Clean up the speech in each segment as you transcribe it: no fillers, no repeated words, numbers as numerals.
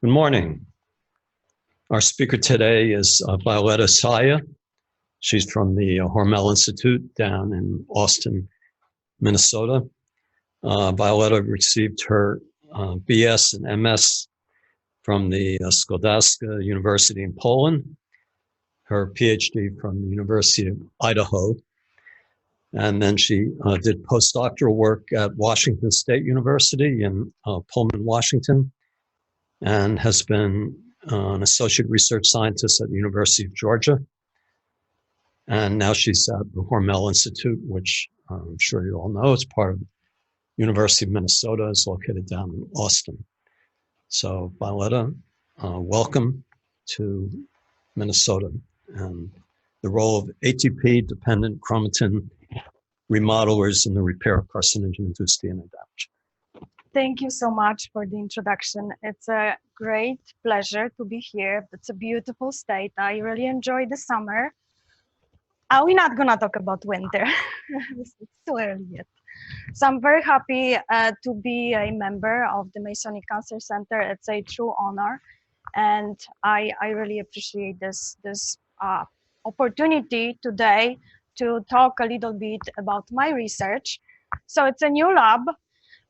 Good morning. Our speaker today is Wioletta Czaja. She's from the Hormel Institute down in Austin, Minnesota. Wioletta received her BS and MS from the Skodaska University in Poland, her PhD from the University of Idaho, and then she did postdoctoral work at Washington State University in Pullman, Washington, and has been an associate research scientist at the University of Georgia. And now she's at the Hormel Institute, which I'm sure you all know is part of University of Minnesota, is located down in Austin. So Wioletta, welcome to Minnesota and the role of ATP-dependent Chromatin Remodelers in the repair of carcinogen-induced DNA damage. Thank you so much for the introduction. It's a great pleasure to be here. It's a beautiful state. I really enjoy the summer. We're not gonna talk about winter. It's too early yet. So I'm very happy to be a member of the Masonic Cancer Center. It's a true honor. And I really appreciate this opportunity today to talk a little bit about my research. So it's a new lab,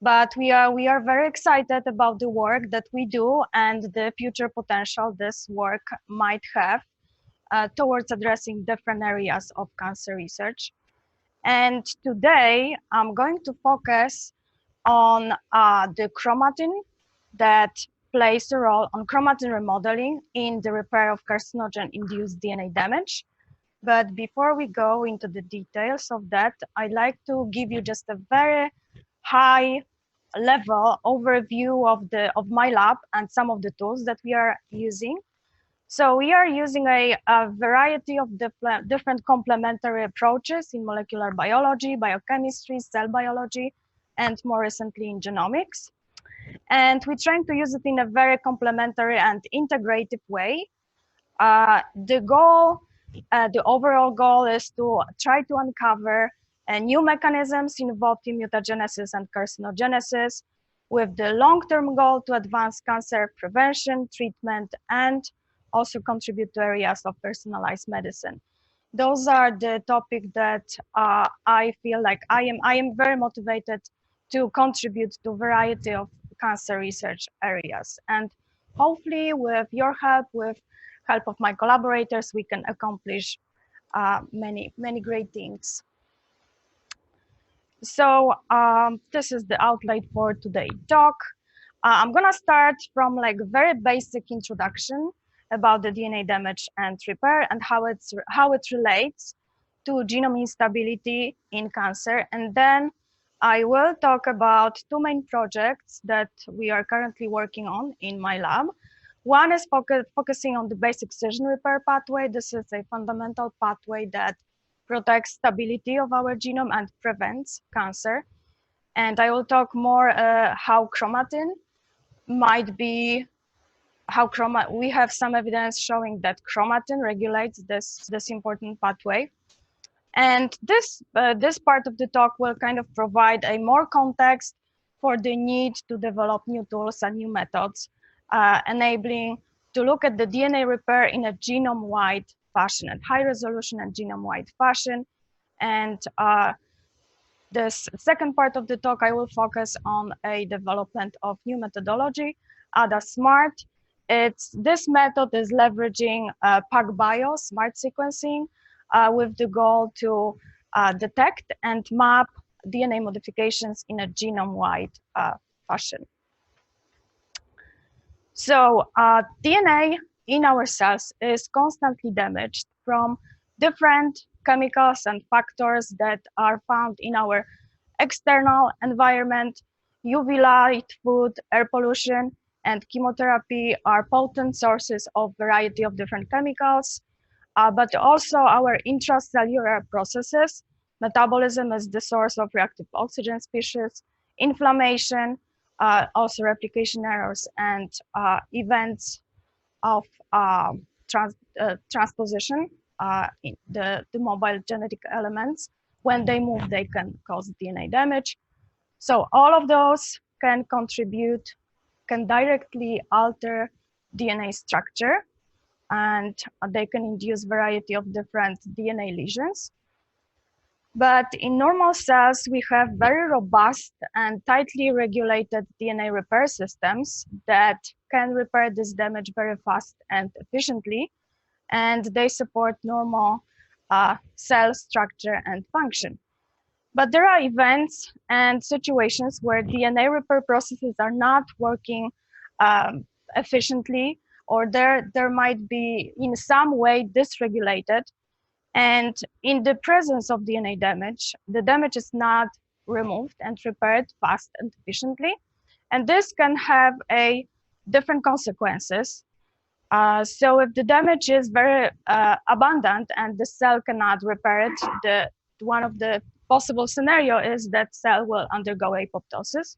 but we are very excited about the work that we do and the future potential this work might have towards addressing different areas of cancer research. And today I'm going to focus on the chromatin that plays a role on chromatin remodeling in the repair of carcinogen-induced DNA damage. But before we go into the details of that, I'd like to give you just a very high level overview of my lab and some of the tools that we are using. So we are using a variety of different complementary approaches in molecular biology, biochemistry, cell biology, and more recently in genomics. And we're trying to use it in a very complementary and integrative way. The overall goal is to try to uncover new mechanisms involved in mutagenesis and carcinogenesis, with the long-term goal to advance cancer prevention, treatment, and also contribute to areas of personalized medicine. Those are the topics that I feel like I am very motivated to contribute to a variety of cancer research areas. And hopefully with your help, with help of my collaborators, we can accomplish many great things. So this is the outline for today's talk. I'm gonna start from like a very basic introduction about the DNA damage and repair and how it relates to genome instability in cancer. And then I will talk about two main projects that we are currently working on in my lab. One is focusing on the basic excision repair pathway. This is a fundamental pathway that protects stability of our genome and prevents cancer. And I will talk more how chromatin might be, we have some evidence showing that chromatin regulates this important pathway. And this part of the talk will kind of provide a more context for the need to develop new tools and new methods, enabling to look at the DNA repair in a genome-wide fashion, at high resolution and genome-wide fashion. And this second part of the talk, I will focus on a development of new methodology, ADA-SMART. This method is leveraging PacBio smart sequencing with the goal to detect and map DNA modifications in a genome-wide fashion. So DNA in our cells is constantly damaged from different chemicals and factors that are found in our external environment. UV light, food, air pollution, and chemotherapy are potent sources of variety of different chemicals, but also our intracellular processes. Metabolism is the source of reactive oxygen species, inflammation, also replication errors, and events of transposition in the mobile genetic elements. When they move, they can cause DNA damage. So all of those can contribute, can directly alter DNA structure, and they can induce variety of different DNA lesions. But in normal cells, we have very robust and tightly regulated DNA repair systems that can repair this damage very fast and efficiently, and they support normal cell structure and function. But there are events and situations where DNA repair processes are not working efficiently, or there might be in some way dysregulated. And in the presence of DNA damage, the damage is not removed and repaired fast and efficiently. And this can have a different consequences. So if the damage is very abundant and the cell cannot repair it, one of the possible scenario is that cell will undergo apoptosis.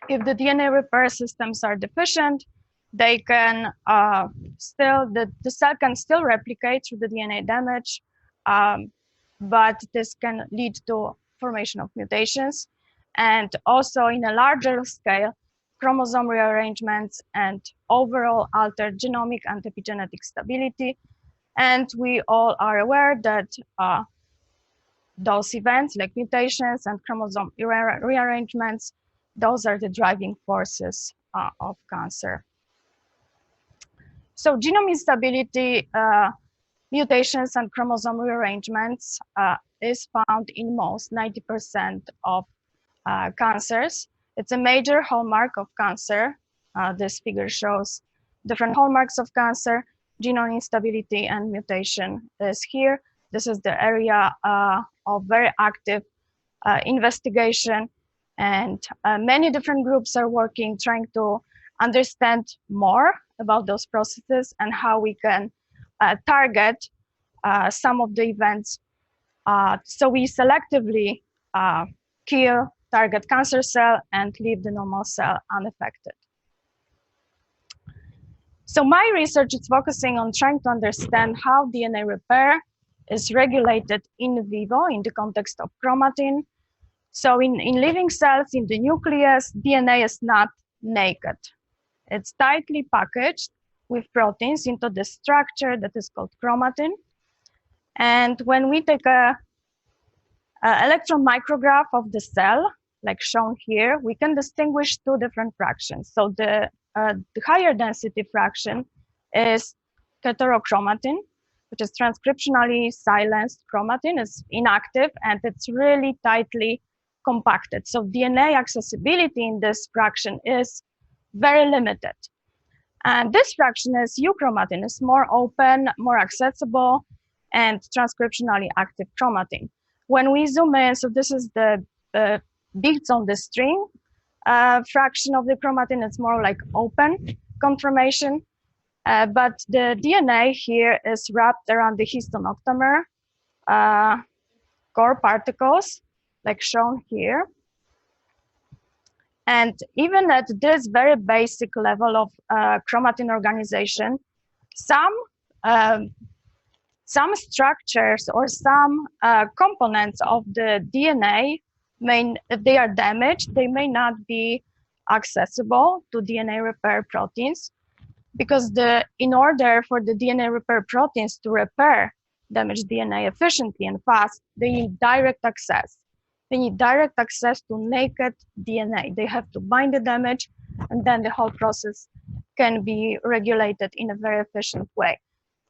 If the DNA repair systems are deficient, they can the cell can still replicate through the DNA damage, but this can lead to formation of mutations, and also in a larger scale, chromosome rearrangements and overall altered genomic and epigenetic stability. And we all are aware that those events like mutations and chromosome rearrangements, those are the driving forces of cancer. So genome instability, mutations and chromosome rearrangements is found in most 90% of cancers. It's a major hallmark of cancer. This figure shows different hallmarks of cancer. Genome instability and mutation is here. This is the area of very active investigation, and many different groups are working trying to understand more about those processes and how we can target some of the events. So we selectively kill target cancer cell and leave the normal cell unaffected. So my research is focusing on trying to understand how DNA repair is regulated in vivo in the context of chromatin. So in living cells, in the nucleus, DNA is not naked. It's tightly packaged with proteins into the structure that is called chromatin. And when we take a electron micrograph of the cell, like shown here, we can distinguish two different fractions. So the higher density fraction is heterochromatin, which is transcriptionally silenced chromatin. It's inactive and it's really tightly compacted. So DNA accessibility in this fraction is very limited. And this fraction is euchromatin, is more open, more accessible, and transcriptionally active chromatin. When we zoom in, so this is the bits on the string fraction of the chromatin, it's more like open conformation. But the DNA here is wrapped around the histone octamer core particles, like shown here. And even at this very basic level of chromatin organization, some structures or some components of the DNA, if they are damaged, they may not be accessible to DNA repair proteins, because in order for the DNA repair proteins to repair damaged DNA efficiently and fast, they need direct access. They need direct access to naked DNA. They have to bind the damage, and then the whole process can be regulated in a very efficient way.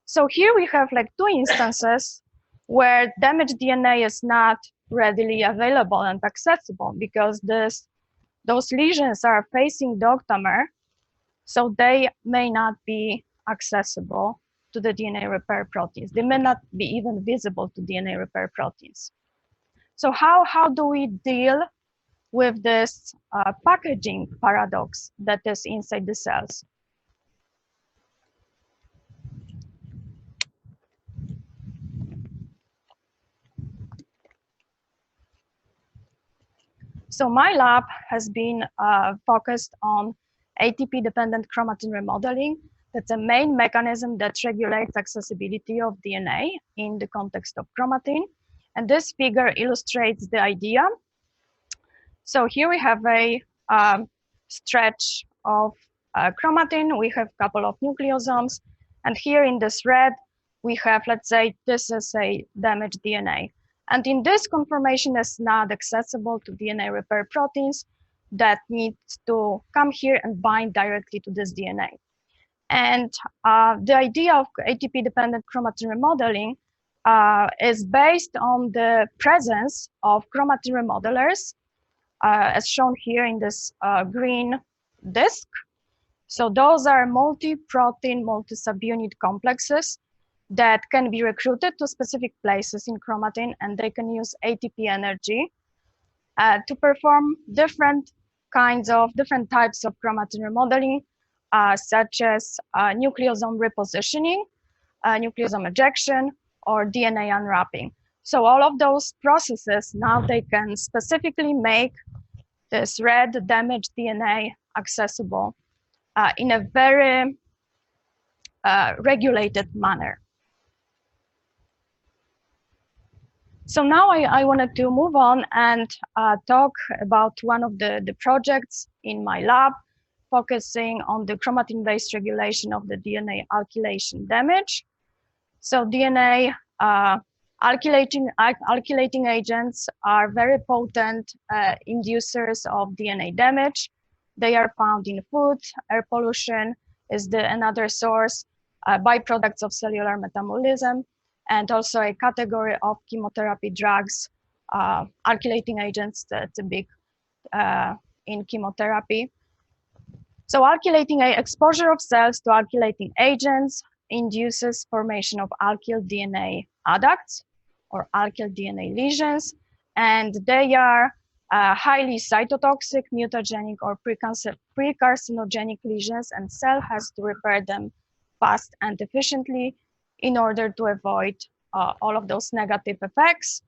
So here we have like two instances where damaged DNA is not readily available and accessible, because those lesions are facing the octamer, so they may not be accessible to the DNA repair proteins. They may not be even visible to DNA repair proteins. So how do we deal with this packaging paradox that is inside the cells? So my lab has been focused on ATP-dependent chromatin remodeling. That's a main mechanism that regulates accessibility of DNA in the context of chromatin. And this figure illustrates the idea. So here we have a stretch of chromatin, we have a couple of nucleosomes. And here in this red, we have, let's say, this is a damaged DNA. And in this conformation is not accessible to DNA repair proteins that need to come here and bind directly to this DNA. And the idea of ATP-dependent chromatin remodeling is based on the presence of chromatin remodelers, as shown here in this green disk. So those are multi-protein, multi-subunit complexes that can be recruited to specific places in chromatin, and they can use ATP energy to perform different types of chromatin remodeling, such as nucleosome repositioning, nucleosome ejection, or DNA unwrapping. So all of those processes, now they can specifically make this red damaged DNA accessible in a very regulated manner. So now I wanted to move on and talk about one of the projects in my lab, focusing on the chromatin-based regulation of the DNA alkylation damage. So DNA alkylating agents are very potent inducers of DNA damage. They are found in food. Air pollution is another source, byproducts of cellular metabolism, and also a category of chemotherapy drugs, alkylating agents. That's a big in chemotherapy. So alkylating exposure of cells to alkylating agents induces formation of alkyl DNA adducts or alkyl DNA lesions, and they are highly cytotoxic, mutagenic, or precarcinogenic lesions, and cell has to repair them fast and efficiently in order to avoid all of those negative effects.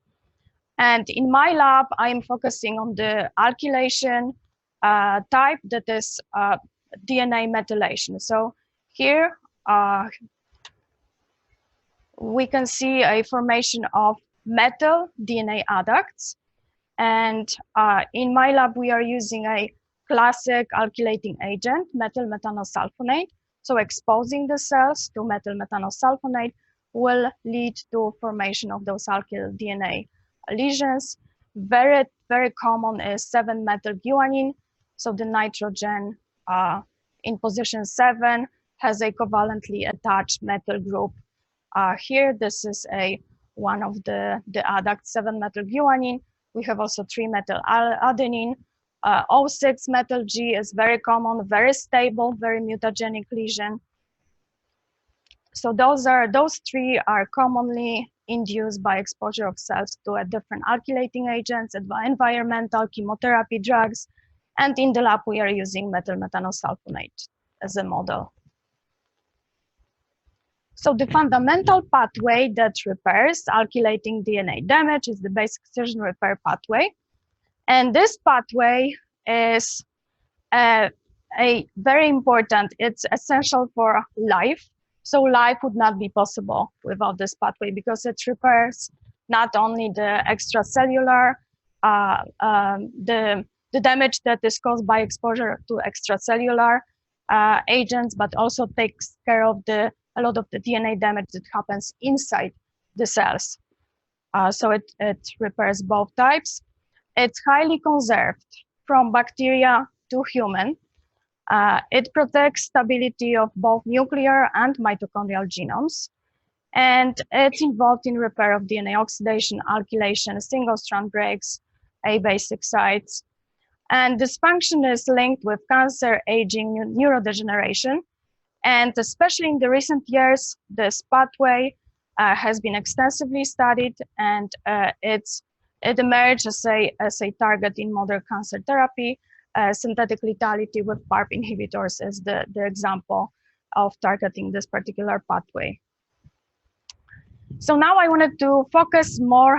And in my lab, I'm focusing on the alkylation type that is DNA methylation. So here we can see a formation of methyl DNA adducts. And in my lab, we are using a classic alkylating agent, methyl metanosulfonate. So exposing the cells to methyl metanosulfonate will lead to formation of those alkyl DNA lesions. Very, very common is 7-methylguanine. So the nitrogen in position 7 has a covalently attached methyl group. Here, this is one of the adducts, 7-methylguanine. We have also 3-methyladenine. O6-methyl-G is very common, very stable, very mutagenic lesion. So those three are commonly induced by exposure of cells to different alkylating agents, environmental chemotherapy drugs, and in the lab we are using methyl metanosulfonate as a model. So the fundamental pathway that repairs alkylating DNA damage is the basic excision repair pathway. And this pathway is a very important, it's essential for life. So life would not be possible without this pathway because it repairs not only the extracellular, the damage that is caused by exposure to extracellular agents, but also takes care of a lot of the DNA damage that happens inside the cells. So it repairs both types. It's highly conserved from bacteria to human. It protects stability of both nuclear and mitochondrial genomes. And it's involved in repair of DNA oxidation, alkylation, single-strand breaks, abasic sites. And this function is linked with cancer, aging, neurodegeneration. And especially in the recent years, this pathway has been extensively studied, and it emerged as a target in modern cancer therapy. Synthetic lethality with PARP inhibitors is the example of targeting this particular pathway. So now I wanted to focus more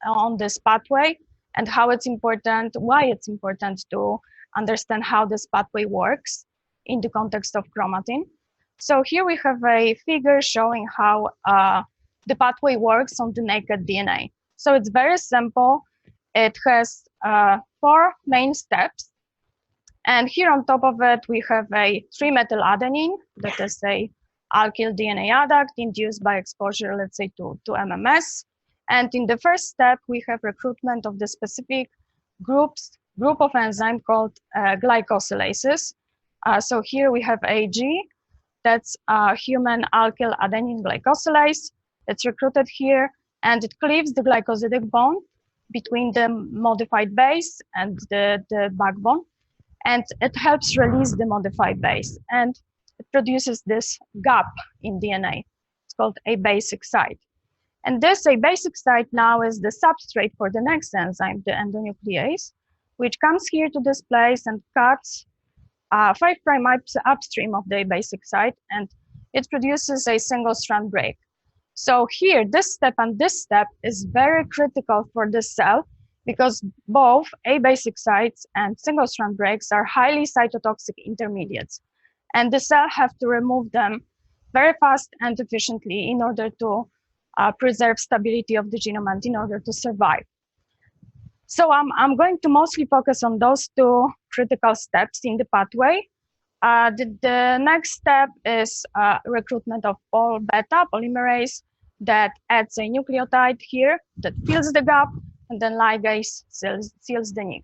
on this pathway and how it's important, why it's important to understand how this pathway works in the context of chromatin. So here we have a figure showing how the pathway works on the naked DNA. So it's very simple. It has 4 main steps. And here on top of it, we have a 3-methyl adenine that is a alkyl DNA adduct induced by exposure, let's say, to MMS. And in the first step, we have recruitment of the specific group of enzyme called glycosylases. So here we have AG, that's human alkyl adenine glycosylase. It's recruited here, and it cleaves the glycosidic bond between the modified base and the backbone. And it helps release the modified base. And it produces this gap in DNA. It's called a basic site. And this a basic site now is the substrate for the next enzyme, the endonuclease, which comes here to this place and cuts 5' upstream of the basic site, and it produces a single strand break. So here, this step and this step is very critical for the cell because both abasic sites and single strand breaks are highly cytotoxic intermediates. And the cell have to remove them very fast and efficiently in order to preserve stability of the genome and in order to survive. So I'm going to mostly focus on those two critical steps in the pathway. The next step is recruitment of beta polymerase that adds a nucleotide here that fills the gap, and then ligase seals the nick.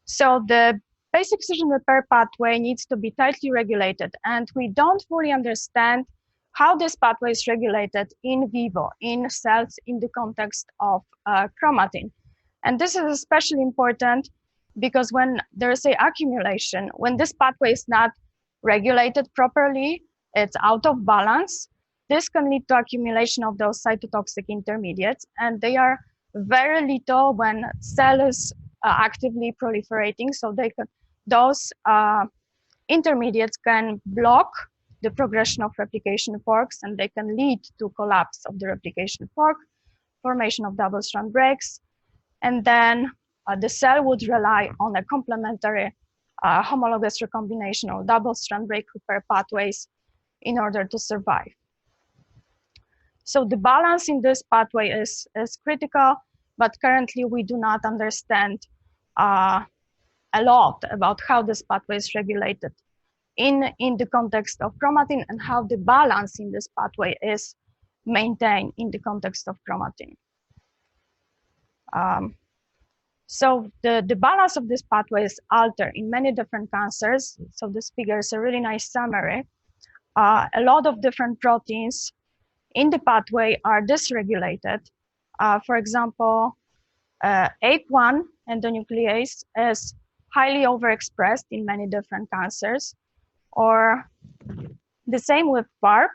So the basic excision repair pathway needs to be tightly regulated, and we don't fully understand how this pathway is regulated in vivo, in cells in the context of chromatin. And this is especially important because when there's a accumulation, when this pathway is not regulated properly, it's out of balance, this can lead to accumulation of those cytotoxic intermediates, and they are very little when cell is actively proliferating, so those intermediates can block the progression of replication forks, and they can lead to collapse of the replication fork, formation of double-strand breaks, and then the cell would rely on a complementary homologous recombination or double-strand break repair pathways in order to survive. So the balance in this pathway is critical, but currently we do not understand a lot about how this pathway is regulated in the context of chromatin and how the balance in this pathway is maintained in the context of chromatin. So the balance of this pathway is altered in many different cancers. So this figure is a really nice summary. A lot of different proteins in the pathway are dysregulated. For example, ATP-1 endonuclease is highly overexpressed in many different cancers. Or the same with PARP,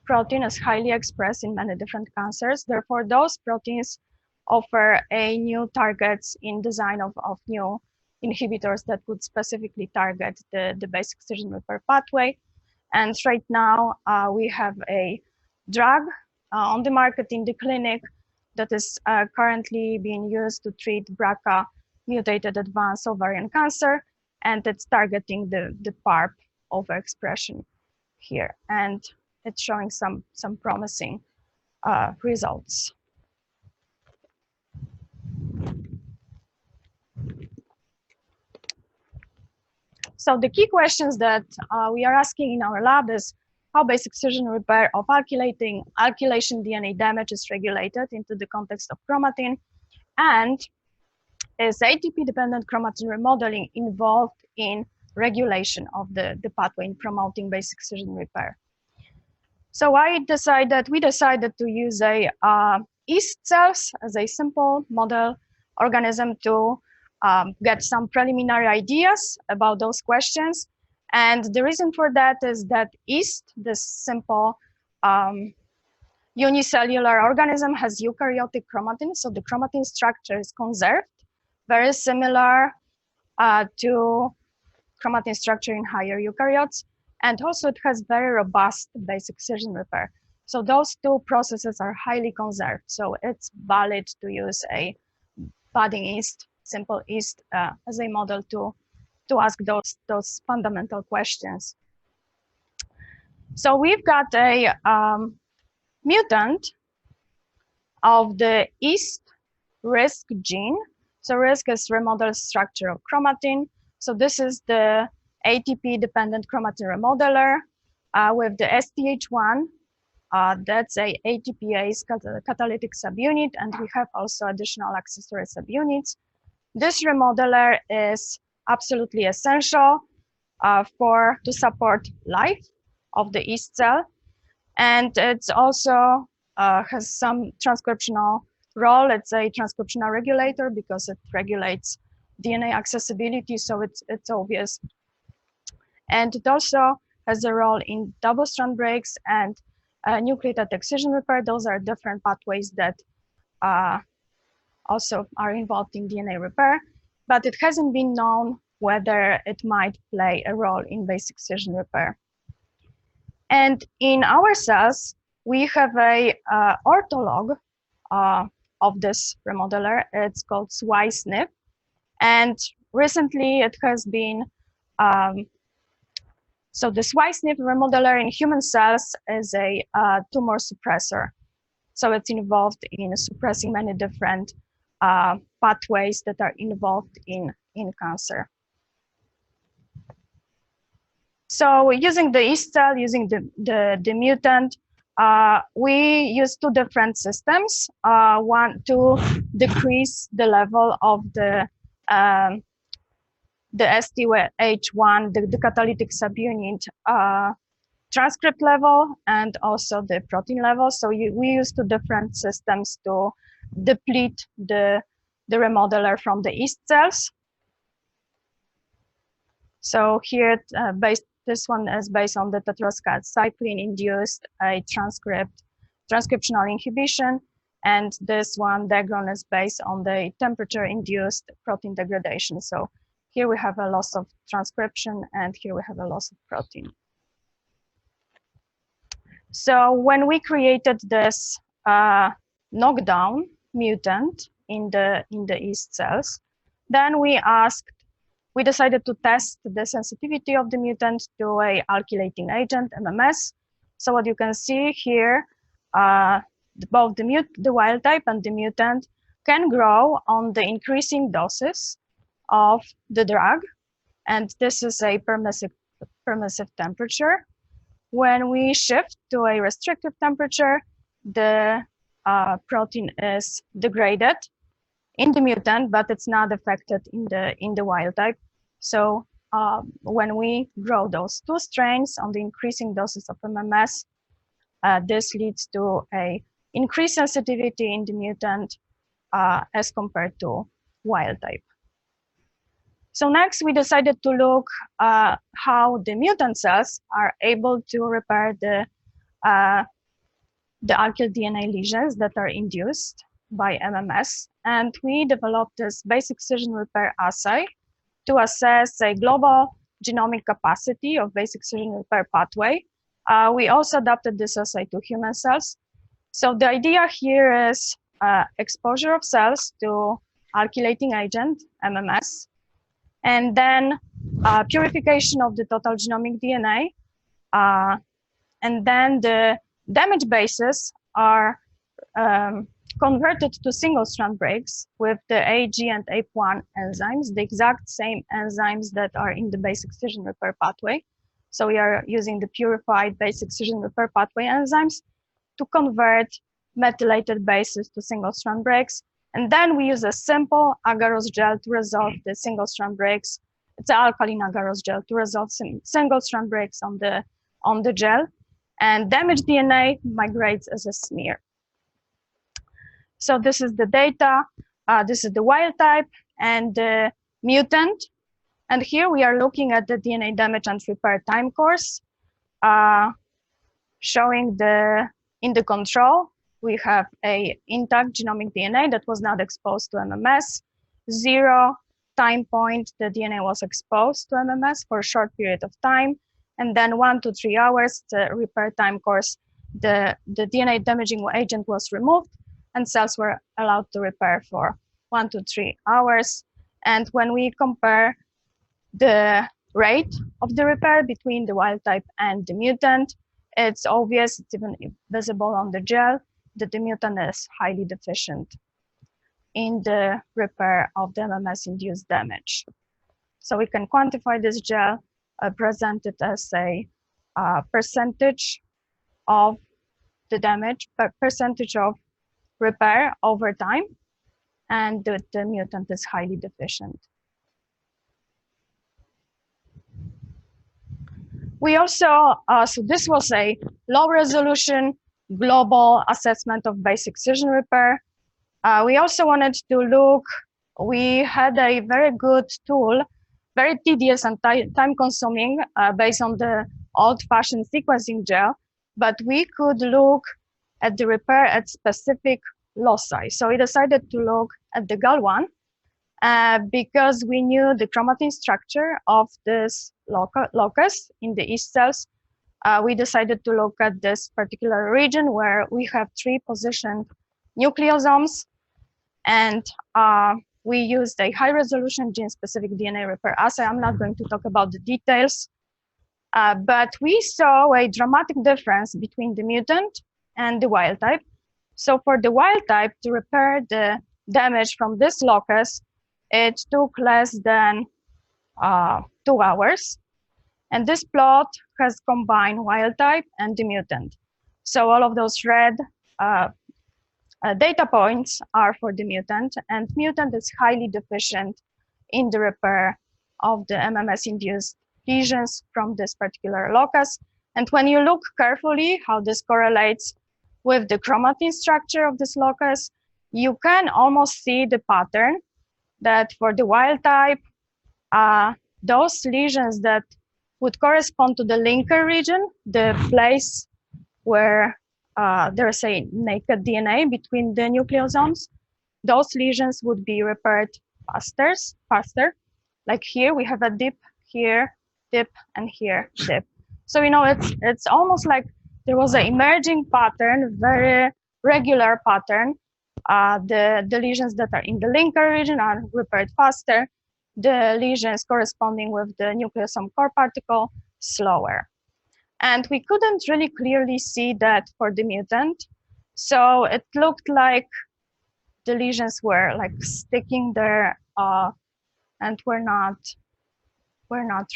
protein is highly expressed in many different cancers. Therefore, those proteins offer a new targets in design of new inhibitors that would specifically target the basic excision repair pathway. And right now, we have a drug on the market in the clinic that is currently being used to treat BRCA mutated advanced ovarian cancer, and it's targeting the PARP overexpression here, and it's showing some promising results. So the key questions that we are asking in our lab is how basic excision repair of alkylation DNA damage is regulated into the context of chromatin, and is ATP-dependent chromatin remodeling involved in regulation of the pathway in promoting basic excision repair. So we decided to use a yeast cells as a simple model organism to get some preliminary ideas about those questions. And the reason for that is that yeast, this simple unicellular organism, has eukaryotic chromatin. So the chromatin structure is conserved, very similar to chromatin structure in higher eukaryotes. And also it has very robust basic excision repair. So those two processes are highly conserved. So it's valid to use a budding yeast, simple yeast as a model to ask those fundamental questions. So we've got a mutant of the yeast risk gene. So RISC is Remodelers Structure of Chromatin. So this is the ATP-dependent Chromatin Remodeler with the STH1. That's a ATPase catalytic subunit, and we have also additional accessory subunits. This remodeler is absolutely essential to support life of the yeast cell, and it's also has some transcriptional role. It's a transcriptional regulator because it regulates DNA accessibility, so it's obvious. And it also has a role in double-strand breaks and nucleotide excision repair. Those are different pathways that also are involved in DNA repair, but it hasn't been known whether it might play a role in base excision repair. And in our cells, we have a orthologue of this remodeler. It's called SWI-SNP. And recently it has been, so the SWI-SNP remodeler in human cells is a tumor suppressor. So it's involved in suppressing many different pathways that are involved in cancer. So using the yeast cell, using the mutant, we use two different systems. One to decrease the level of the STH1, the catalytic subunit transcript level, and also the protein level. So we use two different systems to deplete the remodeler from the yeast cells. So here, this one is based on the tetracycline-induced transcriptional inhibition, and this one, Degron, is based on the temperature-induced protein degradation. So here we have a loss of transcription, and here we have a loss of protein. So when we created this knockdown mutant in the yeast cells, then we decided to test the sensitivity of the mutant to a alkylating agent, MMS. So what you can see here, both the wild type and the mutant can grow on the increasing doses of the drug, and this is a permissive temperature. When we shift to a restrictive temperature, the protein is degraded in the mutant, but it's not affected in the wild type. So when we grow those two strains on the increasing doses of MMS, this leads to a increased sensitivity in the mutant as compared to wild type. So next, we decided to look how the mutant cells are able to repair the alkyl DNA lesions that are induced by MMS. And we developed this base excision repair assay to assess a global genomic capacity of base excision repair pathway. We also adapted this assay to human cells. So the idea here is exposure of cells to alkylating agent, MMS, and then purification of the total genomic DNA. And then the damaged bases are converted to single-strand breaks with the AG and APE1 enzymes, the exact same enzymes that are in the base excision repair pathway. So we are using the purified base excision repair pathway enzymes to convert methylated bases to single-strand breaks. And then we use a simple agarose gel to resolve the single-strand breaks. It's an alkaline agarose gel to resolve single-strand breaks on the gel. And damaged DNA migrates as a smear. So this is the data. This is the wild type and the mutant. And here we are looking at the DNA damage and repair time course, showing in the control, we have a intact genomic DNA that was not exposed to MMS. 0 time point, the DNA was exposed to MMS for a short period of time. And then 1 to 3 hours, the repair time course, the DNA damaging agent was removed and cells were allowed to repair for 1 to 3 hours. And when we compare the rate of the repair between the wild type and the mutant, it's obvious, it's even visible on the gel, that the mutant is highly deficient. in the repair of the MMS-induced damage. So we can quantify this gel, presented as a percentage of the damage, percentage of repair over time, and the mutant is highly deficient. We also, so this was a low resolution global assessment of base excision repair. We also wanted to look, we had a very good tool, very tedious and time consuming based on the old-fashioned sequencing gel, but we could look at the repair at specific loci. So we decided to look at the GAL1 because we knew the chromatin structure of this locus in the yeast cells. We decided to look at this particular region where we have 3 positioned nucleosomes, and we used a high-resolution gene-specific DNA repair assay. I'm not going to talk about the details, but we saw a dramatic difference between the mutant and the wild type. So for the wild type, to repair the damage from this locus, it took less than 2 hours. And this plot has combined wild type and the mutant. So all of those red data points are for the mutant, and mutant is highly deficient in the repair of the MMS-induced lesions from this particular locus. And when you look carefully how this correlates with the chromatin structure of this locus, you can almost see the pattern that for the wild type, those lesions that would correspond to the linker region, the place where there's a naked DNA between the nucleosomes, those lesions would be repaired faster. Like here, we have a dip, here, dip, and here, dip. So, you know, it's almost like there was an emerging pattern, very regular pattern. The lesions that are in the linker region are repaired faster. The lesions corresponding with the nucleosome core particle, slower. And we couldn't really clearly see that for the mutant. So it looked like the lesions were like sticking there and were not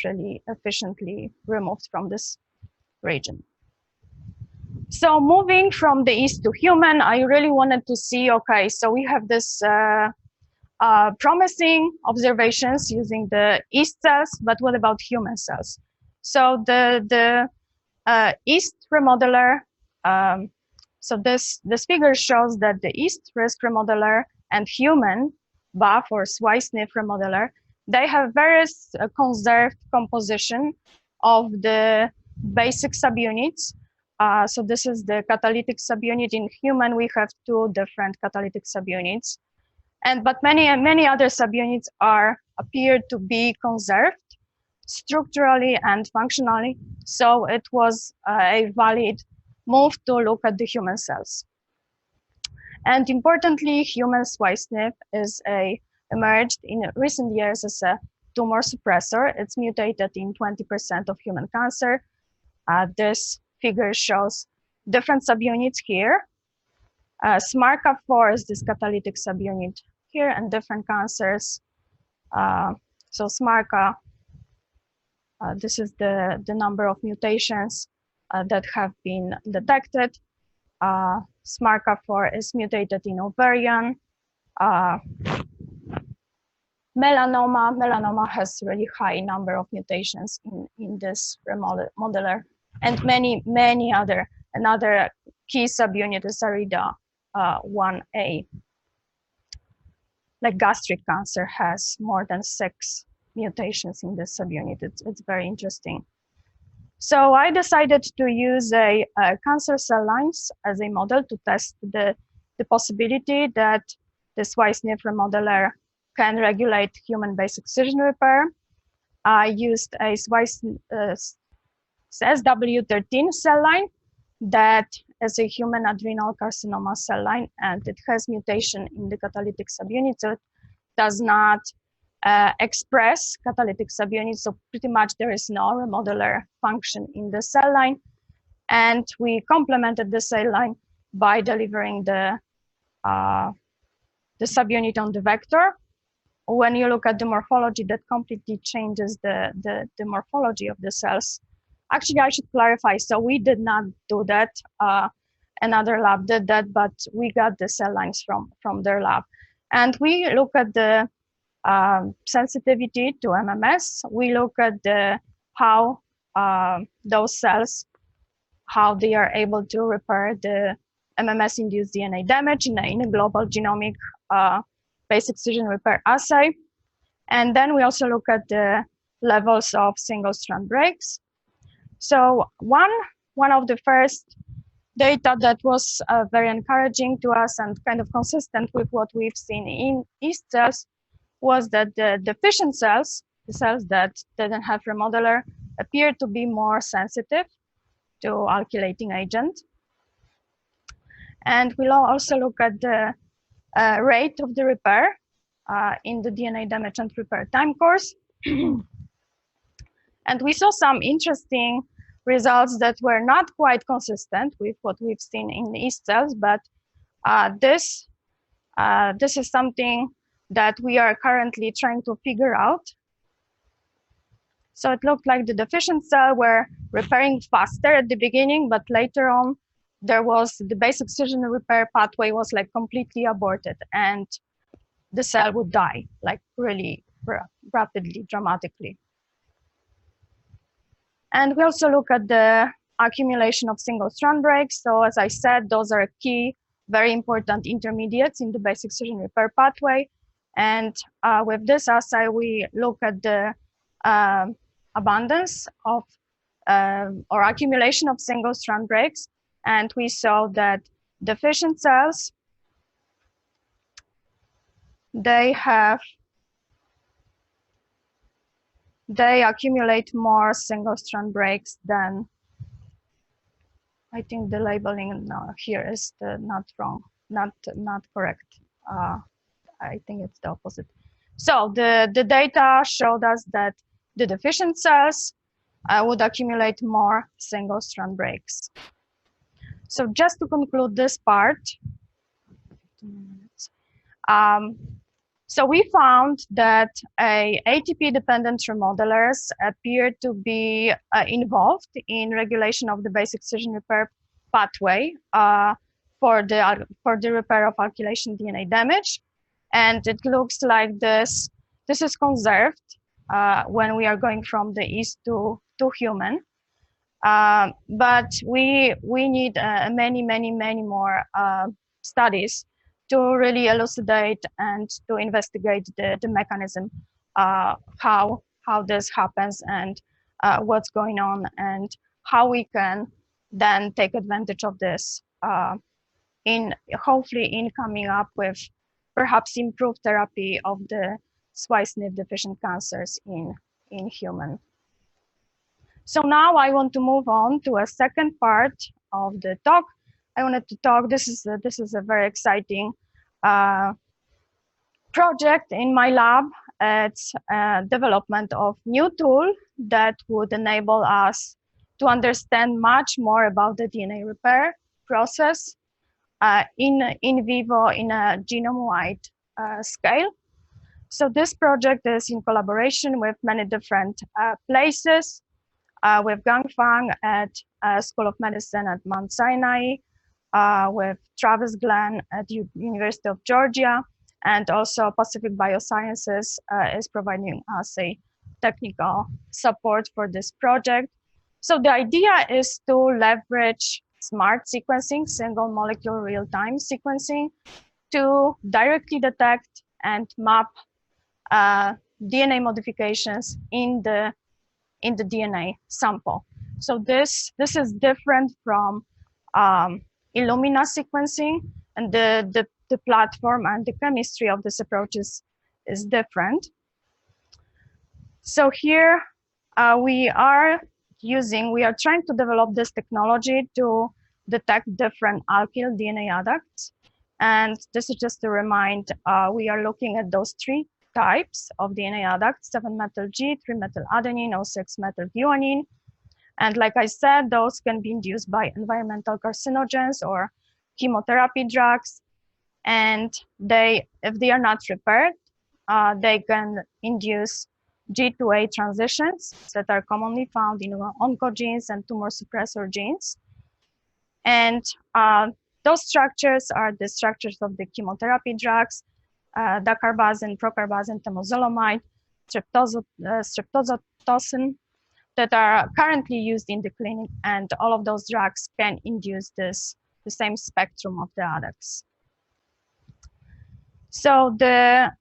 really efficiently removed from this region. So moving from the yeast to human, I really wanted to see, okay, so we have this promising observations using the yeast cells, but what about human cells? So the yeast remodeler, so this figure shows that the yeast risk remodeler and human BAF or SWI/SNF remodeler, they have various conserved composition of the basic subunits. So this is the catalytic subunit. In human, we have 2 different catalytic subunits. But many other subunits appear to be conserved structurally and functionally. So it was a valid move to look at the human cells. And importantly, human SWI/SNF is emerged in recent years as a tumor suppressor. It's mutated in 20% of human cancer. This figure shows different subunits here. SMARCA4 is this catalytic subunit here, and different cancers. So SMARCA, this is the number of mutations that have been detected. SMARCA4 is mutated in ovarian. Melanoma. Melanoma has really high number of mutations in this remodeler, and many other. Another key subunit is ARIDA 1A. Like gastric cancer has more than 6 mutations in this subunit. It's very interesting. So I decided to use a cancer cell lines as a model to test the possibility that the SWI/SNF remodeler can regulate human base excision repair. I used a SW13 cell line that is a human adrenal carcinoma cell line, and it has mutation in the catalytic subunit, so it does not express catalytic subunits, so pretty much there is no remodeler function in the cell line. And we complemented the cell line by delivering the subunit on the vector. When you look at the morphology, that completely changes the morphology of the cells. Actually, I should clarify. So we did not do that. Another lab did that, but we got the cell lines from their lab. And we look at the sensitivity to MMS. We look at how those cells, how they are able to repair the MMS-induced DNA damage in a global genomic base excision repair assay. And then we also look at the levels of single-strand breaks. So one of the first data that was very encouraging to us and kind of consistent with what we've seen in yeast cells was that the deficient cells, the cells that didn't have remodeler, appear to be more sensitive to alkylating agent. And we'll also look at the rate of the repair in the DNA damage and repair time course. And we saw some interesting results that were not quite consistent with what we've seen in the yeast cells, but this is something that we are currently trying to figure out. So it looked like the deficient cell were repairing faster at the beginning, but later on, there was the base excision repair pathway was like completely aborted, and the cell would die like really rapidly, dramatically. And we also look at the accumulation of single strand breaks. So as I said, those are key, very important intermediates in the base excision repair pathway. And with this assay, we look at the abundance of or accumulation of single strand breaks. And we saw that deficient cells, they accumulate more single strand breaks than, I think the labeling here is not wrong, not correct. I think it's the opposite. So the data showed us that the deficient cells would accumulate more single strand breaks. So just to conclude this part, so we found that ATP-dependent remodelers appear to be involved in regulation of the base excision repair pathway for the repair of alkylation DNA damage. And it looks like this is conserved when we are going from the yeast to human. But we need many more studies to really elucidate and to investigate the mechanism, how this happens and what's going on, and how we can then take advantage of this hopefully in coming up with perhaps improved therapy of the SWI/SNF deficient cancers in human. So now I want to move on to a second part of the talk. I wanted to talk, this is a very exciting project in my lab. It's development of new tool that would enable us to understand much more about the DNA repair process in vivo in a genome-wide scale. So this project is in collaboration with many different places, with Gangfang at School of Medicine at Mount Sinai, with Travis Glenn at University of Georgia, and also Pacific Biosciences is providing us a technical support for this project. So the idea is to leverage smart sequencing, single molecule real-time sequencing, to directly detect and map DNA modifications in the DNA sample. So this is different from Illumina sequencing, and the platform and the chemistry of this approach is different. So here we are trying to develop this technology to detect different alkyl DNA adducts. And this is just to remind, we are looking at those three types of DNA adducts: 7-methyl-G, 3-methyl-adenine, or 6-methyl-guanine. And like I said, those can be induced by environmental carcinogens or chemotherapy drugs. and if they are not repaired, they can induce G2A transitions that are commonly found in oncogenes and tumor suppressor genes. And those structures are the structures of the chemotherapy drugs, dacarbazine, procarbazine, temozolomide, streptozotocin, that are currently used in the clinic, and all of those drugs can induce the same spectrum of the adducts. So the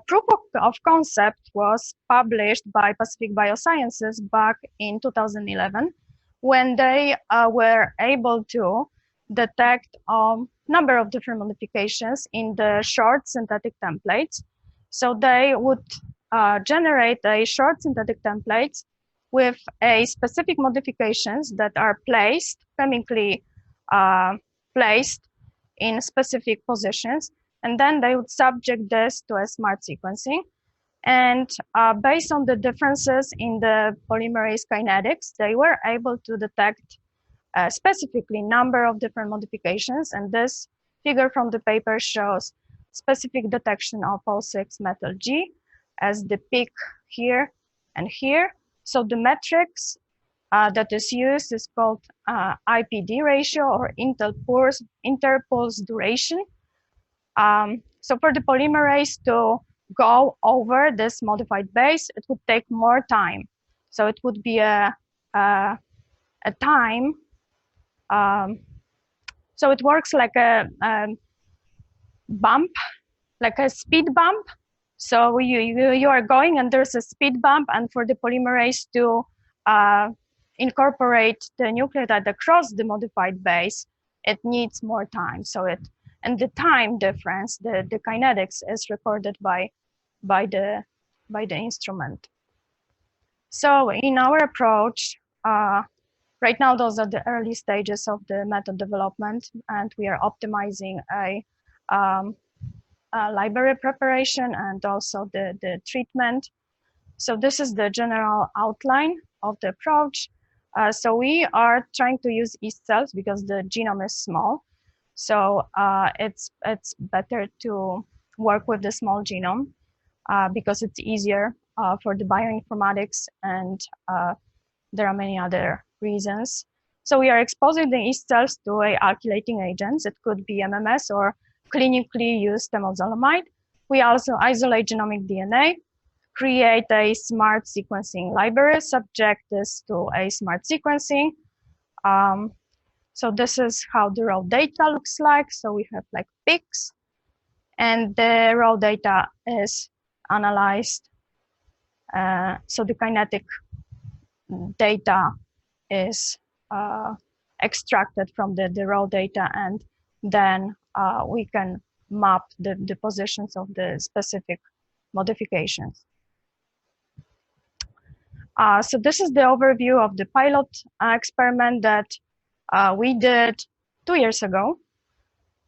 proof of concept was published by Pacific Biosciences back in 2011, when they were able to detect a number of different modifications in the short synthetic templates. So they would generate a short synthetic templates with a specific modifications that are placed, chemically placed in specific positions. And then they would subject this to a smart sequencing. And based on the differences in the polymerase kinetics, they were able to detect specifically number of different modifications. And this figure from the paper shows specific detection of O6 methyl G as the peak here and here. So the metrics that is used is called IPD ratio, or interpulse duration. So for the polymerase to go over this modified base, it would take more time. So it would be a time. So it works like a bump, like a speed bump. So you are going and there's a speed bump, and for the polymerase to incorporate the nucleotide across the modified base, it needs more time. And the time difference, the kinetics, is recorded by the instrument. So in our approach, right now those are the early stages of the method development, and we are optimizing a library preparation and also the treatment. So this is the general outline of the approach. So we are trying to use yeast cells because the genome is small. So it's better to work with the small genome because it's easier for the bioinformatics, and there are many other reasons. So we are exposing the yeast cells to a alkylating agents. It could be MMS or clinically used temozolomide. We also isolate genomic DNA, create a smart sequencing library, subject this to a smart sequencing. So this is how the raw data looks like. So we have like peaks, and the raw data is analyzed. So the kinetic data is extracted from the raw data, and then we can map the positions of the specific modifications. So this is the overview of the pilot experiment that we did 2 years ago.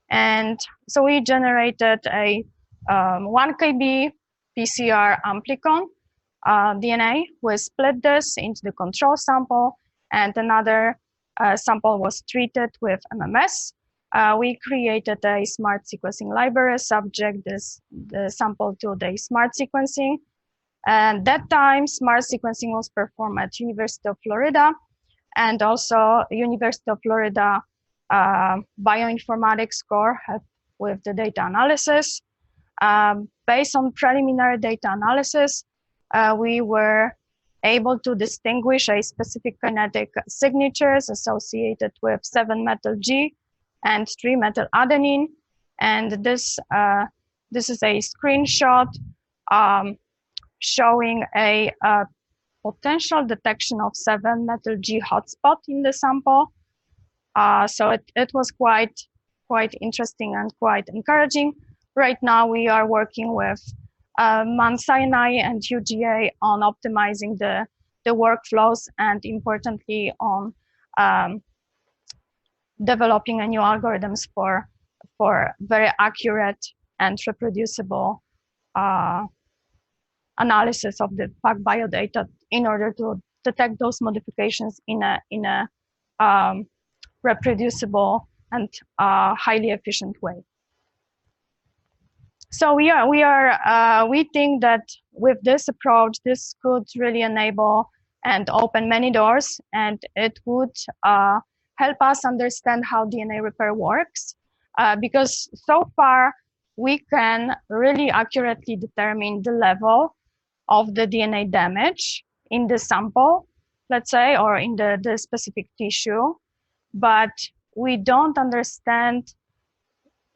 And so we generated a 1 kb PCR amplicon DNA. We split this into the control sample, and another sample was treated with MMS. We created a smart sequencing library, subject the sample to the smart sequencing. And that time, smart sequencing was performed at University of Florida, and also University of Florida bioinformatics core helped with the data analysis. Based on preliminary data analysis, we were able to distinguish a specific kinetic signatures associated with 7-methyl G and 3-methyl adenine. And this is a screenshot showing a potential detection of 7-methyl G hotspot in the sample. So it was quite interesting and quite encouraging. Right now we are working with Mount Sinai and UGA on optimizing the workflows, and importantly on developing a new algorithms for very accurate and reproducible analysis of the PacBio data in order to detect those modifications in a reproducible and highly efficient way. So we think that with this approach, this could really enable and open many doors, and it would help us understand how DNA repair works, because so far we can really accurately determine the level of the DNA damage in the sample, let's say, or in the specific tissue, but we don't understand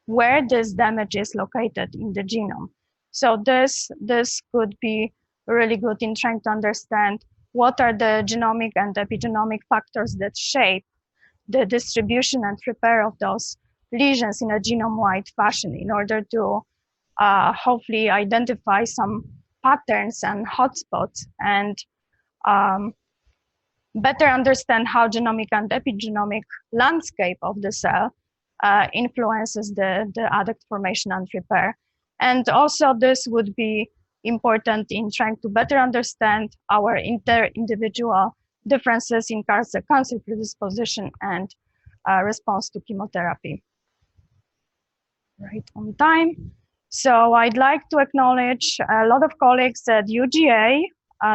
where this damage is located in the genome. So this could be really good in trying to understand what are the genomic and epigenomic factors that shape the distribution and repair of those lesions in a genome-wide fashion, in order to hopefully identify some patterns and hotspots, and better understand how genomic and epigenomic landscape of the cell influences the adduct formation and repair. And also this would be important in trying to better understand our inter-individual differences in cancer predisposition and response to chemotherapy. Right on time. So I'd like to acknowledge a lot of colleagues at UGA.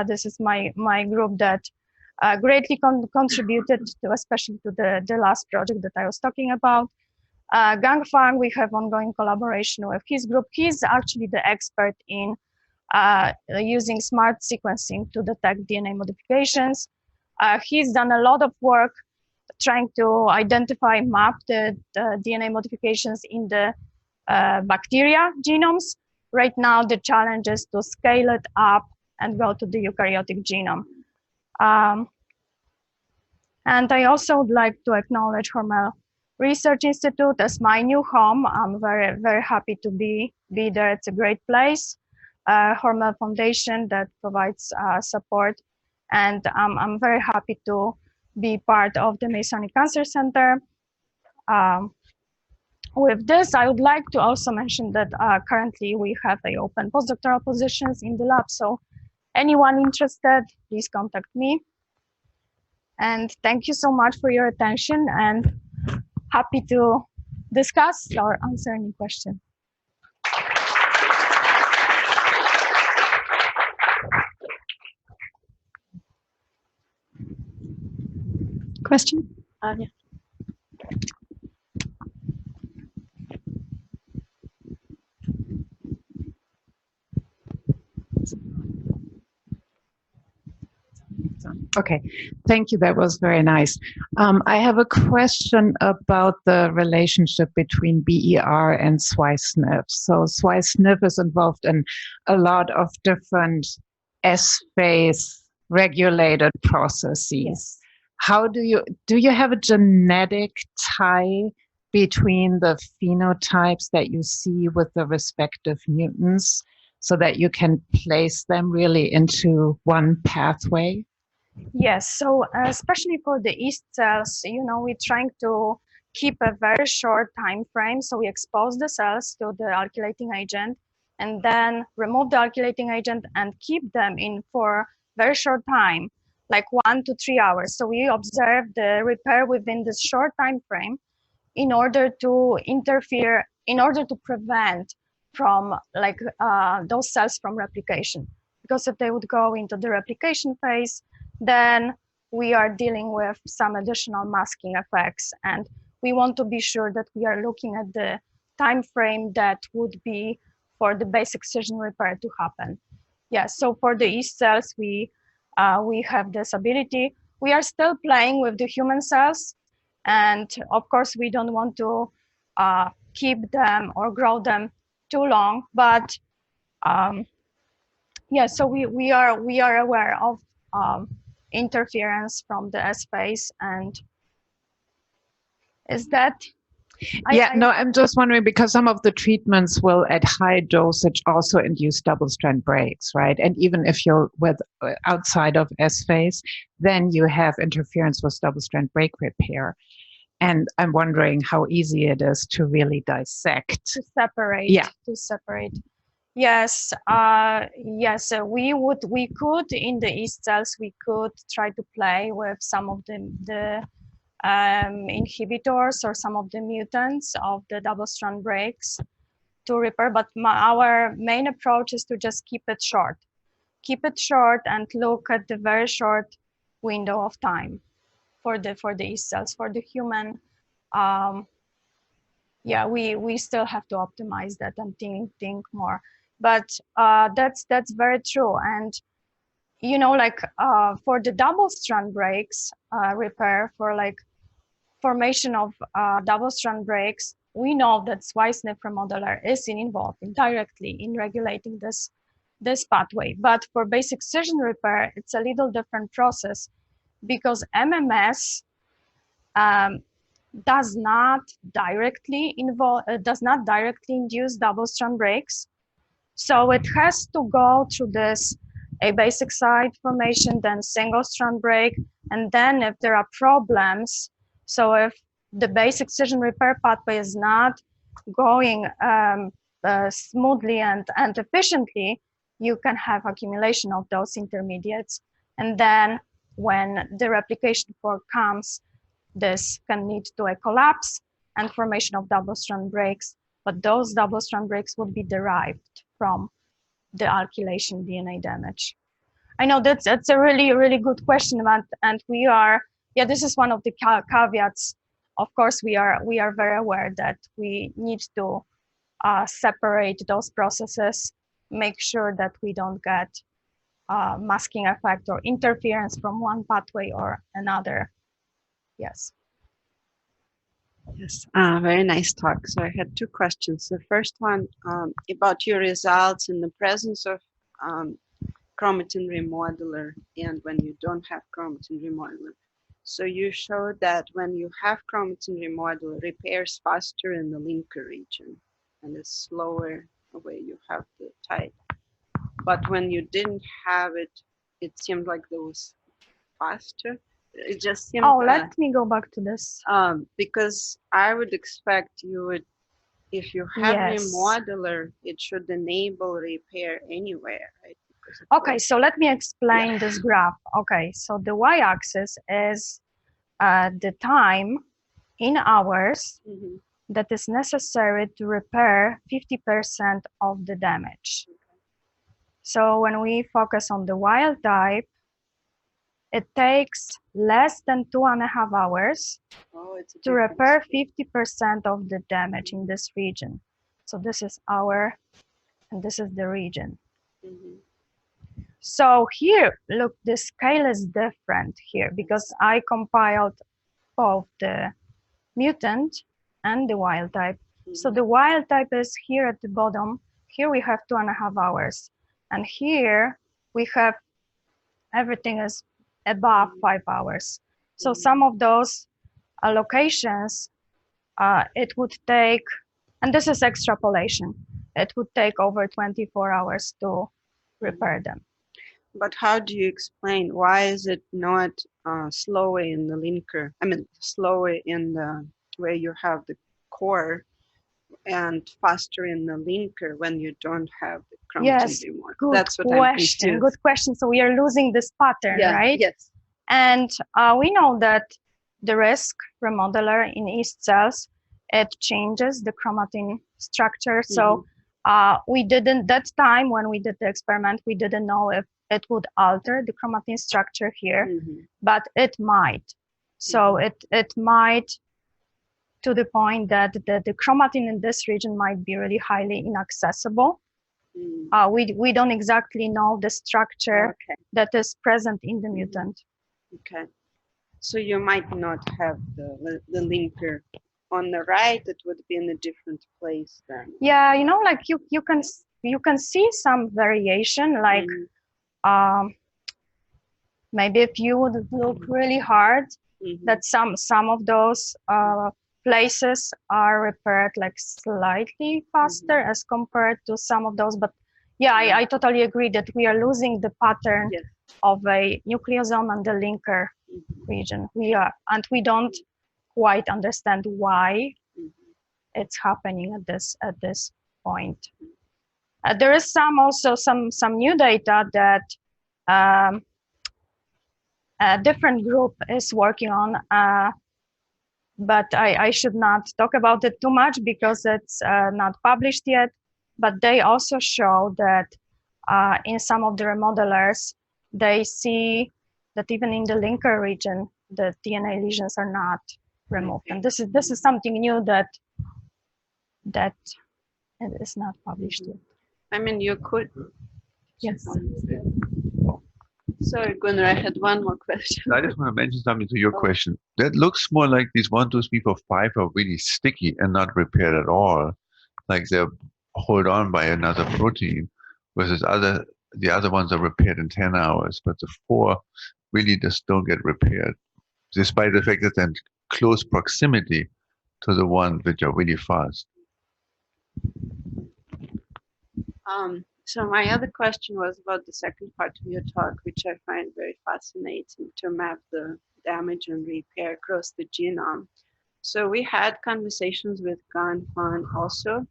This is my group that greatly contributed to, especially to the last project that I was talking about. Gang Fang, we have ongoing collaboration with his group. He's actually the expert in using smart sequencing to detect DNA modifications. He's done a lot of work trying to identify, map the DNA modifications in the bacteria genomes. Right now, the challenge is to scale it up and go to the eukaryotic genome. And I also would like to acknowledge Hormel Research Institute as my new home. I'm very, very happy to be there. It's a great place. Hormel Foundation that provides support. And I'm very happy to be part of the Masonic Cancer Center. With this, I would like to also mention that currently we have open postdoctoral positions in the lab. So anyone interested, please contact me. And thank you so much for your attention, and happy to discuss or answer any question. Question? Yeah. Okay, thank you. That was very nice. I have a question about the relationship between BER and SWI/SNF. So SWI/SNF is involved in a lot of different S-phase regulated processes. Yes. How do you have a genetic tie between the phenotypes that you see with the respective mutants, so that you can place them really into one pathway? Yes, so especially for the yeast cells, we're trying to keep a very short time frame. So we expose the cells to the alkylating agent and then remove the alkylating agent and keep them in for very short time, like 1 to 3 hours. So we observe the repair within this short time frame in order to interfere, in order to prevent from those cells from replication. Because if they would go into the replication phase, then we are dealing with some additional masking effects, and we want to be sure that we are looking at the time frame that would be for the base excision repair to happen. Yes, so for the yeast cells, we have this ability. We are still playing with the human cells, and of course we don't want to keep them or grow them too long, but yeah, so we are aware of interference from the S-phase. And is that? No, I'm just wondering, because some of the treatments will at high dosage also induce double-strand breaks, right? And even if you're outside of S-phase, then you have interference with double-strand break repair. And I'm wondering how easy it is to really dissect. To separate. Yeah. To separate. Yes. Yes. We could in the yeast cells, we could try to play with some of the inhibitors or some of the mutants of the double-strand breaks. to repair, but our main approach is to just keep it short. Keep it short and look at the very short window of time for the yeast cells. For the human, yeah, we still have to optimize that and think more. But that's very true. And you know, like for the double strand breaks repair, for like formation of double strand breaks, we know that SWI/SNP remodeler is involved directly in regulating this pathway. But for base excision repair, it's a little different process because MMS does not directly induce double strand breaks. So it has to go through this a basic site formation, then single strand break, and then if there are problems, so if the base excision repair pathway is not going smoothly and efficiently, you can have accumulation of those intermediates. And then when the replication fork comes, this can lead to a collapse and formation of double strand breaks, but those double strand breaks would be derived from the alkylation DNA damage. I know that's a really good question, and we are, yeah, this is one of the caveats. Of course, we are very aware that we need to separate those processes, make sure that we don't get masking effect or interference from one pathway or another. Yes. Yes, very nice talk. So I had two questions. The first one about your results in the presence of chromatin remodeler and when you don't have chromatin remodeler. So you showed that when you have chromatin remodeler, repairs faster in the linker region and is slower where you have the type. But when you didn't have it, it seemed like there was faster. It just seemed. Oh, let me go back to this. Because I would expect you would, if you have Yes. remodeler, it should enable repair anywhere, right? Okay, so let me explain this graph. Okay, so the y-axis is the time in hours that is necessary to repair 50% of the damage. So when we focus on the wild type, it takes less than 2.5 hours to repair 50% of the damage in this region. So this is hour, and this is the region. So here, look, the scale is different here because I compiled both the mutant and the wild type. So the wild type is here at the bottom. Here we have 2.5 hours. And here we have everything is above 5 hours. So some of those locations, it would take, and this is extrapolation, it would take over 24 hours to repair them. But how do you explain why is it not slower in the linker? I mean, slower in the where you have the core and faster in the linker when you don't have the chromatin Yes, remodeler? good That's what question. I'm confused. Good question. So we are losing this pattern, right? Yes. And we know that the risk remodeler in yeast cells, it changes the chromatin structure. So we didn't, that time when we did the experiment, we didn't know if it would alter the chromatin structure here, but it might. So it might, to the point that the chromatin in this region might be really highly inaccessible. We don't exactly know the structure that is present in the mutant. Okay. So you might not have the linker on the right, it would be in a different place then. Yeah, you know, like you can see some variation, like maybe if you would look really hard, that some of those places are repaired like slightly faster as compared to some of those. But yeah, I totally agree that we are losing the pattern of a nucleosome and the linker region. We are, and we don't quite understand why it's happening at this point. There is also some new data that a different group is working on. but I should not talk about it too much because it's not published yet. But they also show that in some of the remodelers, they see that even in the linker region, the DNA lesions are not removed. And this is something new that is not published yet. I mean, you could. Yes. Sorry, Gunnar, I had one more question. I just want to mention something to your question. That looks more like these 1, 2, 3, 4, 5 are really sticky and not repaired at all. Like they're hold on by another protein, versus the other ones are repaired in 10 hours, but the 4 really just don't get repaired, despite the fact that they're in close proximity to the ones which are really fast. So my other question was about the second part of your talk, which I find very fascinating, to map the damage and repair across the genome. So we had conversations with Gan Fan also,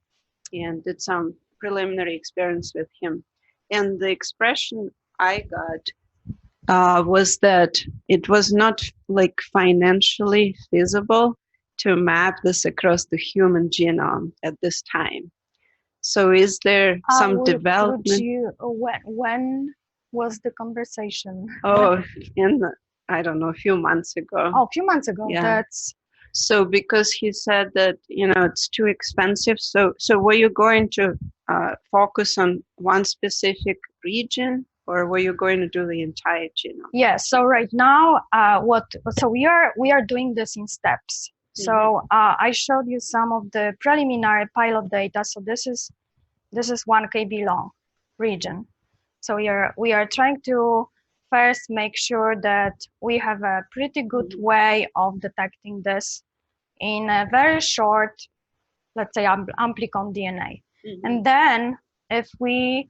and did some preliminary experiments with him. And the expression I got was that it was not like financially feasible to map this across the human genome at this time. So is there some development? When was the conversation? Oh, I don't know, a few months ago. Oh, a few months ago. Yeah. That's so because he said that, it's too expensive. So were you going to focus on one specific region, or were you going to do the entire genome? Yeah. So right now, we are doing this in steps. So I showed you some of the preliminary pilot data. So this is 1 kb long region. So we are trying to first make sure that we have a pretty good way of detecting this in a very short, let's say, amplicon DNA. And then if we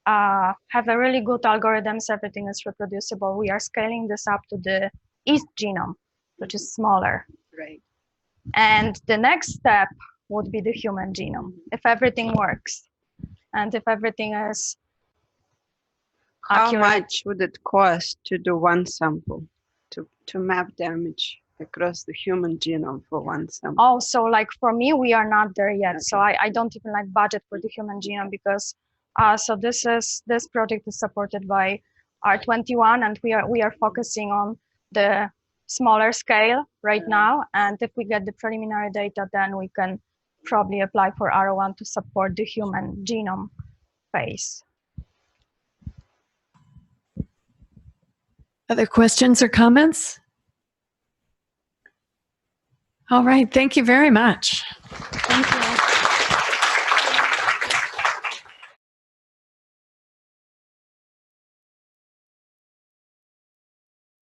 have a really good algorithms, everything is reproducible, we are scaling this up to the yeast genome, which is smaller. Right. And the next step would be the human genome, if everything works. And if everything is How accurate. much would it cost to do one sample, to map damage across the human genome for one sample? Oh, so like for me, we are not there yet. Okay. So I don't even like budget for the human genome because so this project is supported by R21, and we are focusing on the smaller scale right now. And if we get the preliminary data, then we can probably apply for R01 to support the human genome phase. Other questions or comments? All right, thank you very much. Thank you.